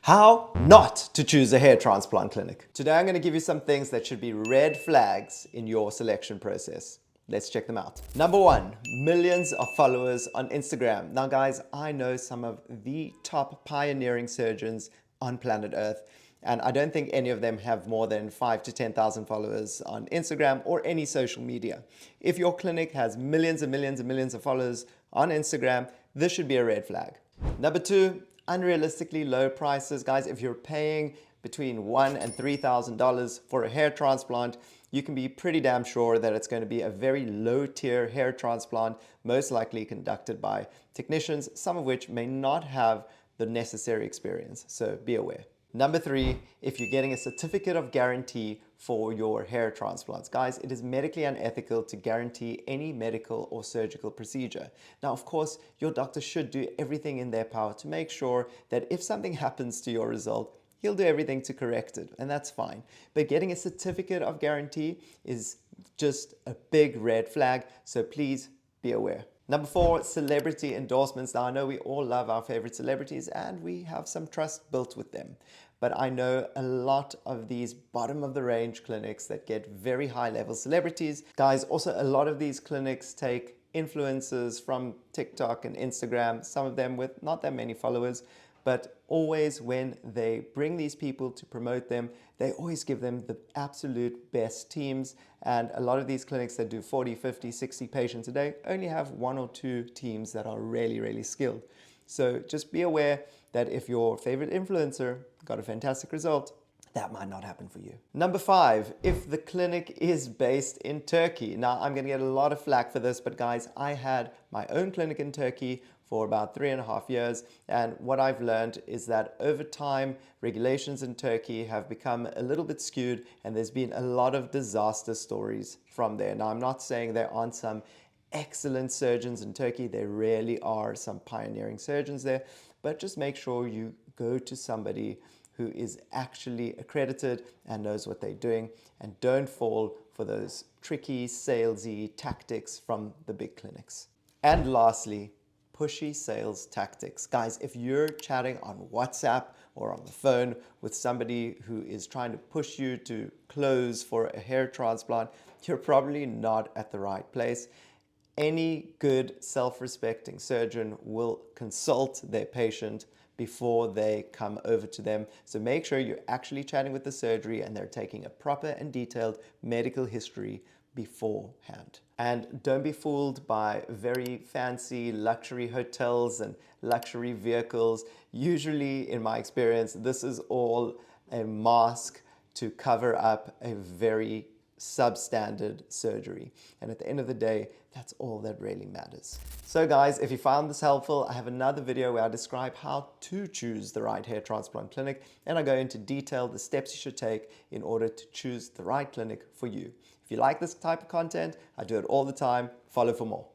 How not to choose a hair transplant clinic. Today I'm going to give you some things that should be red flags in your selection process. Let's check them out. Number one, millions of followers on Instagram. Now guys, I know some of the top pioneering surgeons on planet Earth, and I don't think any of them have more than 5 to 10,000 followers on Instagram or any social media. If your clinic has millions and millions and millions of followers on Instagram, this should be a red flag. Number two, unrealistically low prices. Guys, if you're paying between $1,000 and $3,000 for a hair transplant, you can be pretty damn sure that it's going to be a very low tier hair transplant, most likely conducted by technicians, some of which may not have the necessary experience, so be aware. Number three, if you're getting a certificate of guarantee for your hair transplants. Guys, it is medically unethical to guarantee any medical or surgical procedure. Now, of course, your doctor should do everything in their power to make sure that if something happens to your result, he'll do everything to correct it, and that's fine. But getting a certificate of guarantee is just a big red flag, so please be aware. Number four, celebrity endorsements. Now, I know we all love our favorite celebrities and we have some trust built with them. But I know a lot of these bottom of the range clinics that get very high level celebrities. Guys, also a lot of these clinics take influencers from TikTok and Instagram, some of them with not that many followers, but always when they bring these people to promote them, they always give them the absolute best teams. And a lot of these clinics that do 40, 50, 60 patients a day only have 1 or 2 teams that are really, really skilled. So just be aware that if your favorite influencer got a fantastic result, that might not happen for you. Number five, if the clinic is based in Turkey. Now, I'm gonna get a lot of flack for this, but guys, I had my own clinic in Turkey for about 3.5 years. And what I've learned is that over time, regulations in Turkey have become a little bit skewed, and there's been a lot of disaster stories from there. Now, I'm not saying there aren't some excellent surgeons in Turkey. There really are some pioneering surgeons there, but just make sure you go to somebody who is actually accredited and knows what they're doing, and don't fall for those tricky, salesy tactics from the big clinics. And lastly, pushy sales tactics. Guys, if you're chatting on WhatsApp or on the phone with somebody who is trying to push you to close for a hair transplant, you're probably not at the right place. Any good self-respecting surgeon will consult their patient before they come over to them. So make sure you're actually chatting with the surgery and they're taking a proper and detailed medical history beforehand. And don't be fooled by very fancy luxury hotels and luxury vehicles. Usually, in my experience, this is all a mask to cover up a very substandard surgery. And at the end of the day, that's all that really matters. So guys, if you found this helpful, I have another video where I describe how to choose the right hair transplant clinic, and I go into detail the steps you should take in order to choose the right clinic for you. If you like this type of content, I do it all the time. Follow for more.